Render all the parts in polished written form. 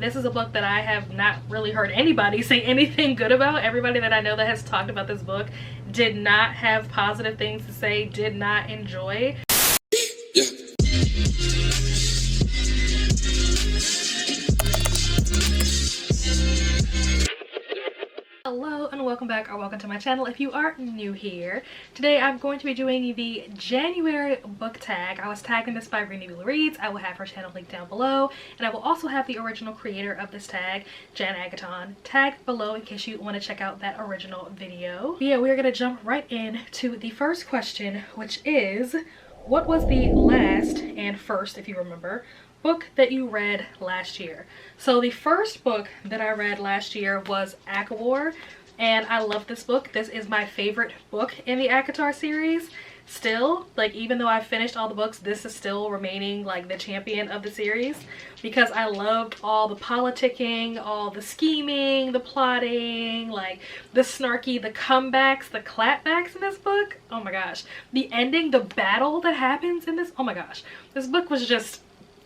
This is a book that I have not really heard anybody say anything good about. Everybody that I know that has talked about this book did not have positive things to say, did not enjoy. Yeah. Hello and welcome back, or welcome to my channel if you are new here. Today I'm going to be doing the January book tag. I was tagging this by Renewable Reads. I will have her channel linked down below, and I will also have the original creator of this tag, Jan Agaton, tagged below in case you want to check out that original video. But yeah, we're gonna jump right in to the first question, which is, what was the last and first, if you remember, book that you read last year? So the first book that I read last year was ACOTAR, and I love this book. This is my favorite book in the ACOTAR series. Still, like, even though I've finished all the books, this is still remaining like the champion of the series because I loved all the politicking, all the scheming, the plotting, like the snarky, the comebacks, the clapbacks in this book. Oh my gosh. The ending, the battle that happens in this, oh my gosh. This book was just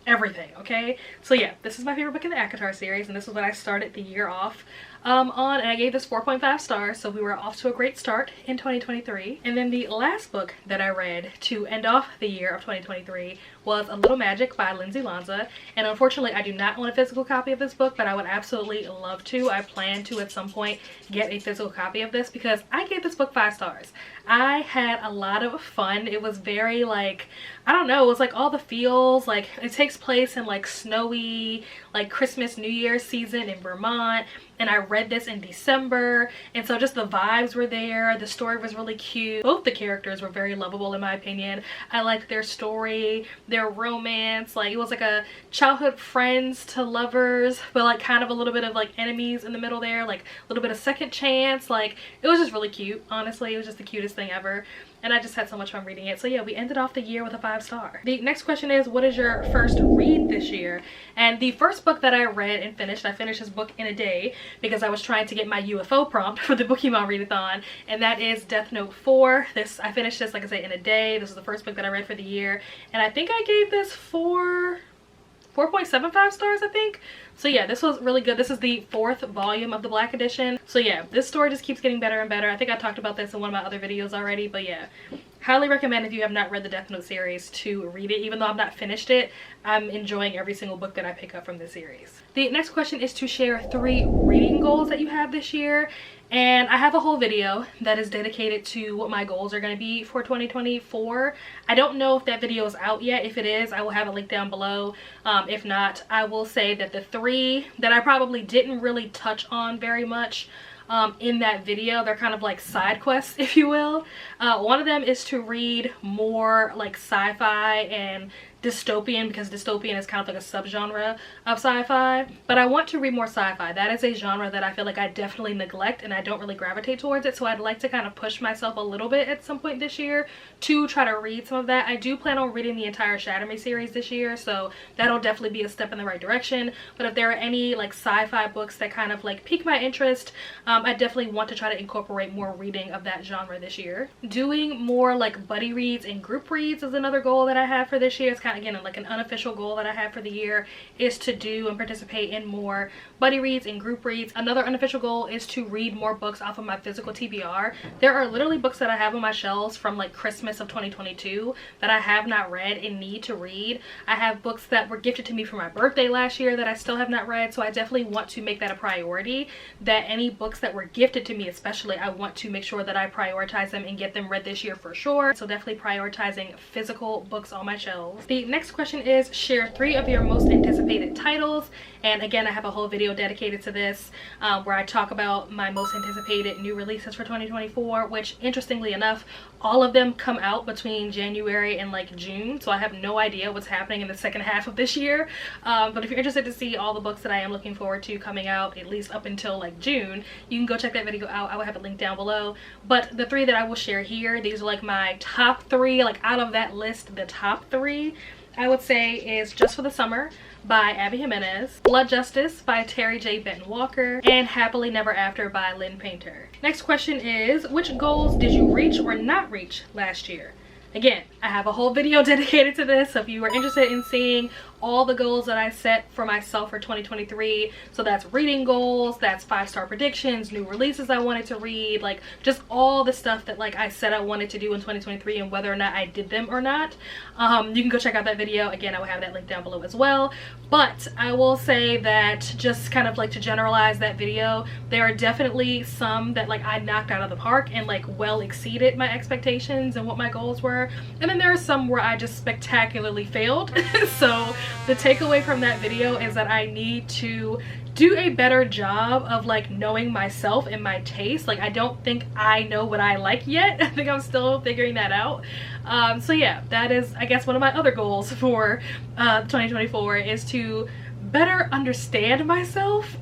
everything. Okay, so yeah, this is my favorite book in the ACOTAR series, and this is what I started the year off on, and I gave this 4.5 stars, so we were off to a great start in 2023. And then the last book that I read to end off the year of 2023 was A Little Magic by Lindsay Lanza, and unfortunately I do not own a physical copy of this book, but I would absolutely love to. I plan to at some point get a physical copy of this because I gave this book 5 stars. I had a lot of fun. It was very, like, I don't know, it was like all the feels, like it takes place in like snowy, like Christmas, New Year's season in Vermont, and I read this in December, and so just the vibes were there. The story was really cute. Both the characters were very lovable in my opinion. I liked their story, their romance. Like, it was like a childhood friends to lovers, but like kind of a little bit of like enemies in the middle there, like a little bit of second chance. Like, it was just really cute. Honestly, it was just the cutest thing ever, and I just had so much fun reading it. So yeah, we ended off the year with a 5-star. The next question is, what is your first read this year? And the first book that I read and finished, I finished this book in a day because I was trying to get my UFO prompt for the Pokemon readathon, and that is Death Note 4. I finished this, like I said, in a day. This was the first book that I read for the year, and I think I gave this 4.75 stars, I think. So yeah, this was really good. This is the 4th volume of the Black Edition. So yeah, this story just keeps getting better and better. I think I talked about this in one of my other videos already, but yeah, highly recommend if you have not read the Death Note series to read it. Even though I've not finished it, I'm enjoying every single book that I pick up from this series. The next question is to share 3 reading goals that you have this year. And I have a whole video that is dedicated to what my goals are going to be for 2024. I don't know if that video is out yet. If it is, I will have a link down below. If not, I will say that the 3 that I probably didn't really touch on very much in that video, they're kind of like side quests, if you will. One of them is to read more like sci-fi and dystopian, because dystopian is kind of like a subgenre of sci-fi, but I want to read more sci-fi. That is a genre that I feel like I definitely neglect and I don't really gravitate towards it, so I'd like to kind of push myself a little bit at some point this year to try to read some of that. I do plan on reading the entire Shatter Me series this year, so that'll definitely be a step in the right direction. But if there are any like sci-fi books that kind of like pique my interest, I definitely want to try to incorporate more reading of that genre this year. Doing more like buddy reads and group reads is another goal that I have for this year. It's kind of, again, like an unofficial goal that I have for the year is to do and participate in more buddy reads and group reads. Another unofficial goal is to read more books off of my physical TBR. There are literally books that I have on my shelves from like Christmas of 2022 that I have not read and need to read. I have books that were gifted to me for my birthday last year that I still have not read, so I definitely want to make that a priority, that any books that were gifted to me especially, I want to make sure that I prioritize them and get them read this year for sure. So definitely prioritizing physical books on my shelves. The next question is, share 3 of your most anticipated titles. And again, I have a whole video dedicated to this where I talk about my most anticipated new releases for 2024, which interestingly enough, all of them come out between January and like June, so I have no idea what's happening in the second half of this year. But if you're interested to see all the books that I am looking forward to coming out at least up until like June, you can go check that video out. I will have a link down below. But the 3 that I will share here, these are like my top 3, like out of that list, the top 3 I would say is Just for the Summer by Abby Jimenez, Blood Justice by Terry J. Benton Walker, and Happily Never After by Lynn Painter. Next question is, which goals did you reach or not reach last year? Again, I have a whole video dedicated to this, so if you are interested in seeing all the goals that I set for myself for 2023. So that's reading goals, that's 5-star predictions, new releases I wanted to read, like just all the stuff that like I said I wanted to do in 2023 and whether or not I did them or not. You can go check out that video. Again, I will have that link down below as well. But I will say that just kind of like to generalize that video, there are definitely some that like I knocked out of the park and like well exceeded my expectations and what my goals were, and then there are some where I just spectacularly failed. So the takeaway from that video is that I need to do a better job of like knowing myself and my taste. Like I don't think I know what I like yet. I think I'm still figuring that out. So yeah, that is I guess one of my other goals for 2024 is to better understand myself,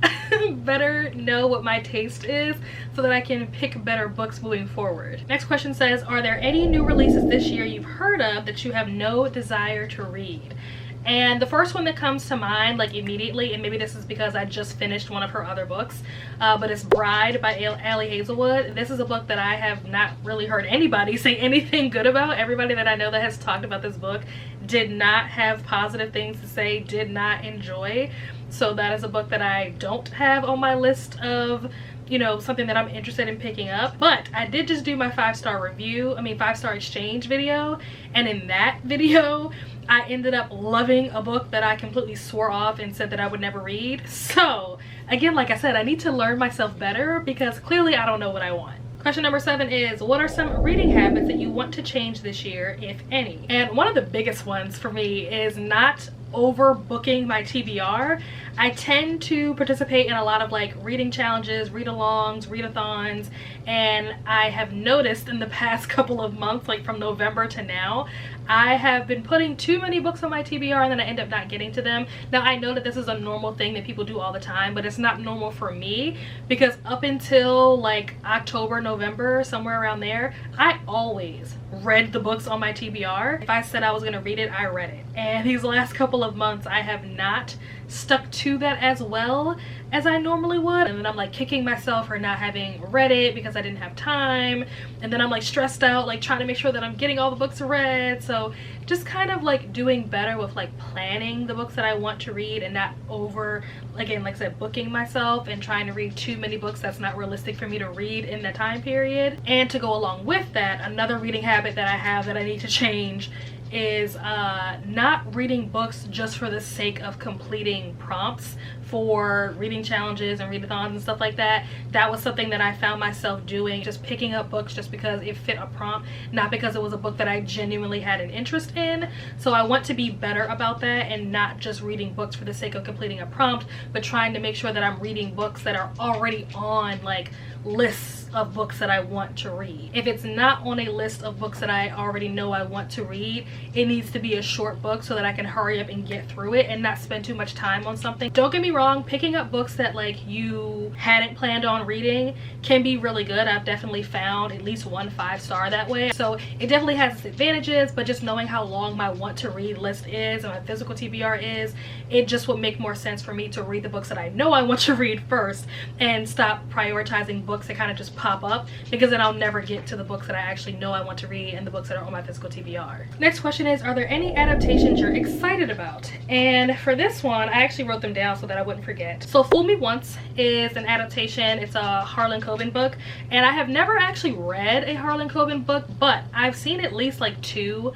better know what my taste is so that I can pick better books moving forward. Next question says, are there any new releases this year you've heard of that you have no desire to read? And the first one that comes to mind like immediately, and maybe this is because I just finished one of her other books, but it's Bride by Ali Hazelwood. This is a book that I have not really heard anybody say anything good about. Everybody that I know that has talked about this book did not have positive things to say, did not enjoy. So that is a book that I don't have on my list of, you know, something that I'm interested in picking up. But I did just do my 5-star review, 5-star exchange video, and in that video I ended up loving a book that I completely swore off and said that I would never read. So again, like I said, I need to learn myself better because clearly I don't know what I want. Question number 7 is, what are some reading habits that you want to change this year, if any? And one of the biggest ones for me is not overbooking my TBR. I tend to participate in a lot of like reading challenges, read-alongs, readathons, and I have noticed in the past couple of months, like from November to now, I have been putting too many books on my TBR and then I end up not getting to them. Now I know that this is a normal thing that people do all the time, but it's not normal for me because up until like October, November, somewhere around there, I always read the books on my TBR. If I said I was gonna read it, I read it. And these last couple of months I have not stuck to that as well as I normally would, and then I'm like kicking myself for not having read it because I didn't have time, and then I'm like stressed out like trying to make sure that I'm getting all the books read. So just kind of like doing better with like planning the books that I want to read and not over, again, like I said, booking myself and trying to read too many books that's not realistic for me to read in that time period. And to go along with that, another reading habit that I have that I need to change is not reading books just for the sake of completing prompts for reading challenges and readathons and stuff like that. That was something that I found myself doing, just picking up books just because it fit a prompt, not because it was a book that I genuinely had an interest in. So I want to be better about that and not just reading books for the sake of completing a prompt, but trying to make sure that I'm reading books that are already on like lists of books that I want to read. If it's not on a list of books that I already know I want to read, it needs to be a short book so that I can hurry up and get through it and not spend too much time on something. Don't get me wrong, picking up books that like you hadn't planned on reading can be really good. I've definitely found at least one 5-star that way. So it definitely has its advantages, but just knowing how long my want to read list is and my physical TBR is, it just would make more sense for me to read the books that I know I want to read first and stop prioritizing books that kind of just pop up, because then I'll never get to the books that I actually know I want to read and the books that are on my physical TBR. Next question is, are there any adaptations you're excited about? And for this one, I actually wrote them down so that I wouldn't forget. So Fool Me Once is an adaptation. It's a Harlan Coben book, and I have never actually read a Harlan Coben book, but I've seen at least like 2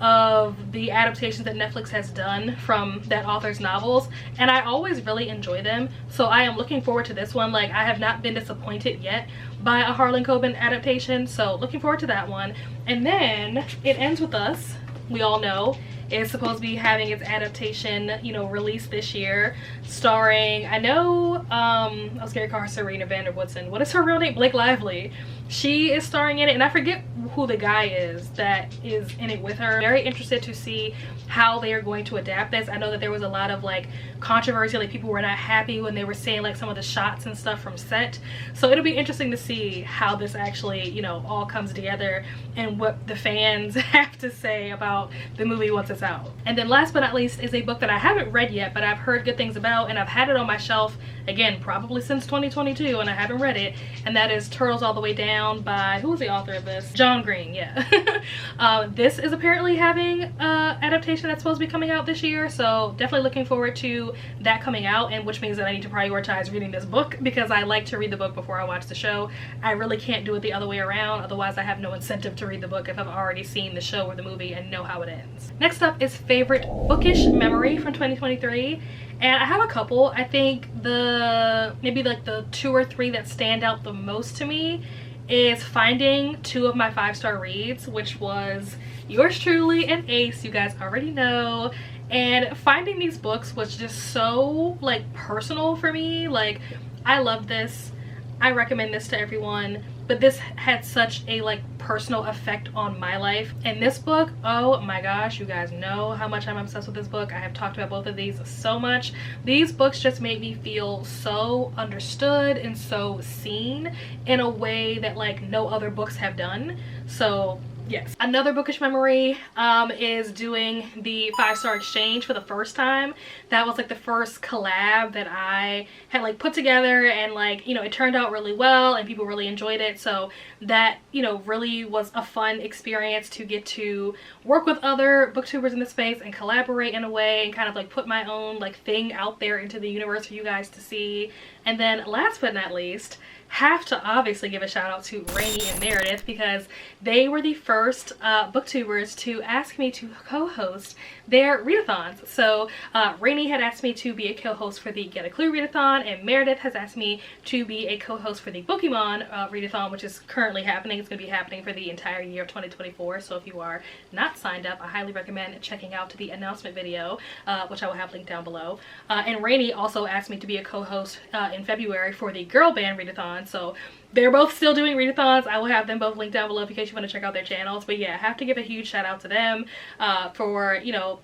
of the adaptations that Netflix has done from that author's novels, and I always really enjoy them. So I am looking forward to this one. Like, I have not been disappointed yet by a Harlan Coben adaptation, so looking forward to that one. And then It Ends With Us, we all know, is supposed to be having its adaptation, you know, released this year, starring, I know, I was gonna call her Serena Vanderwoodson. What is her real name? Blake Lively. She is starring in it, and I forget who the guy is that is in it with her. Very interested to see how they are going to adapt this. I know that there was a lot of like controversy, like people were not happy when they were seeing like some of the shots and stuff from set. So it'll be interesting to see how this actually, you know, all comes together and what the fans have to say about the movie once it's out. And then last but not least is a book that I haven't read yet, but I've heard good things about, and I've had it on my shelf, again, probably since 2022, and I haven't read it, and that is Turtles All the Way Down Down by, who was the author of this? John Green, yeah. This is apparently having adaptation that's supposed to be coming out this year, so definitely looking forward to that coming out, and which means that I need to prioritize reading this book because I like to read the book before I watch the show. I really can't do it the other way around, otherwise I have no incentive to read the book if I've already seen the show or the movie and know how it ends. Next up is favorite bookish memory from 2023. And I have a couple. I think maybe like the 2 or 3 that stand out the most to me is finding 2 of my 5-star reads, which was yours truly and Ace, you guys already know. And finding these books was just so like personal for me. Like, I love this. I recommend this to everyone, but this had such a like personal effect on my life. And this book, oh my gosh, you guys know how much I'm obsessed with this book. I have talked about both of these so much. These books just made me feel so understood and so seen in a way that like no other books have done. So yes. Another bookish memory is doing the 5-star exchange for the first time. That was like the first collab that I had like put together, and like, you know, it turned out really well and people really enjoyed it. So that, you know, really was a fun experience to get to work with other booktubers in the space and collaborate in a way and kind of like put my own like thing out there into the universe for you guys to see. And then last but not least, have to obviously give a shout out to Rainy and Meredith because they were the first booktubers to ask me to co-host their readathons. So Rainy had asked me to be a co-host for the Get a Clue readathon, and Meredith has asked me to be a co-host for the Pokemon readathon, which is currently happening. It's going to be happening for the entire year of 2024. So if you are not signed up, I highly recommend checking out the announcement video, which I will have linked down below. And Rainy also asked me to be a co-host in February for the Girl Band readathon. So they're both still doing readathons. I will have them both linked down below in case you want to check out their channels. But yeah, I have to give a huge shout out to them for, you know,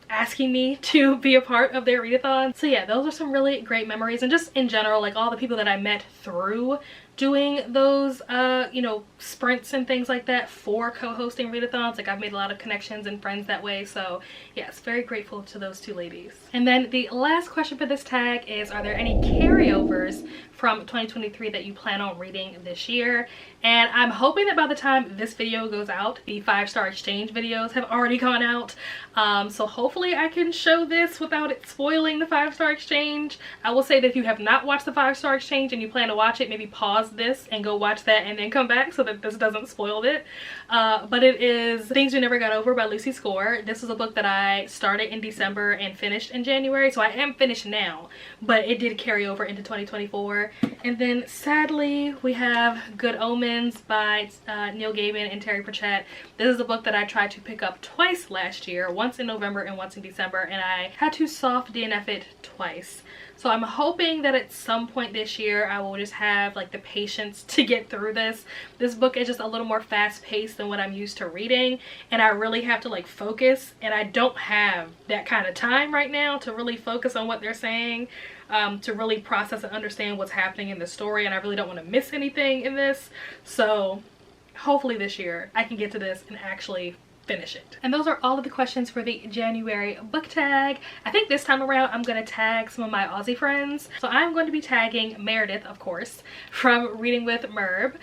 asking me to be a part of their readathon. So yeah, those are some really great memories, and just in general, like all the people that I met through doing those you know, sprints and things like that for co-hosting readathons. Like, I've made a lot of connections and friends that way. So yes, very grateful to those 2 ladies. And then the last question for this tag is, are there any carryovers from 2023 that you plan on reading this year? And I'm hoping that by the time this video goes out, the 5-star exchange videos have already gone out. So hopefully I can show this without it spoiling the 5-star exchange. I will say that if you have not watched the 5-star exchange and you plan to watch it, maybe pause this and go watch that and then come back so that this doesn't spoil it. But it is Things We Never Got Over by Lucy Score. This is a book that I started in December and finished in January, so I am finished now, but it did carry over into 2024. And then sadly we have Good Omens by Neil Gaiman and Terry Pratchett. This is a book that I tried to pick up twice last year, once in November and once in December, and I had to soft DNF it twice. So I'm hoping that at some point this year I will just have like the patience to get through this. This book is just a little more fast-paced than what I'm used to reading, and I really have to like focus, and I don't have that kind of time right now to really focus on what they're saying, to really process and understand what's happening in the story, and I really don't want to miss anything in this. So hopefully this year I can get to this and actually finish it. And those are all of the questions for the January book tag. I think this time around I'm going to tag some of my Aussie friends. So I'm going to be tagging Meredith, of course, from Reading with Merb,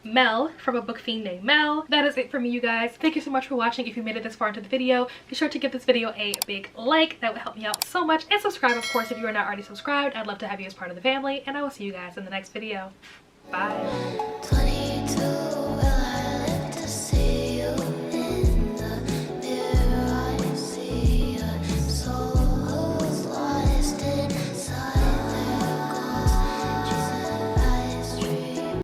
Mel from A Book Fiend Named Mel. That is it for me, you guys. Thank you so much for watching. If you made it this far into the video, be sure to give this video a big like. That would help me out so much. And subscribe, of course, if you are not already subscribed. I'd love to have you as part of the family, and I will see you guys in the next video. Bye. 22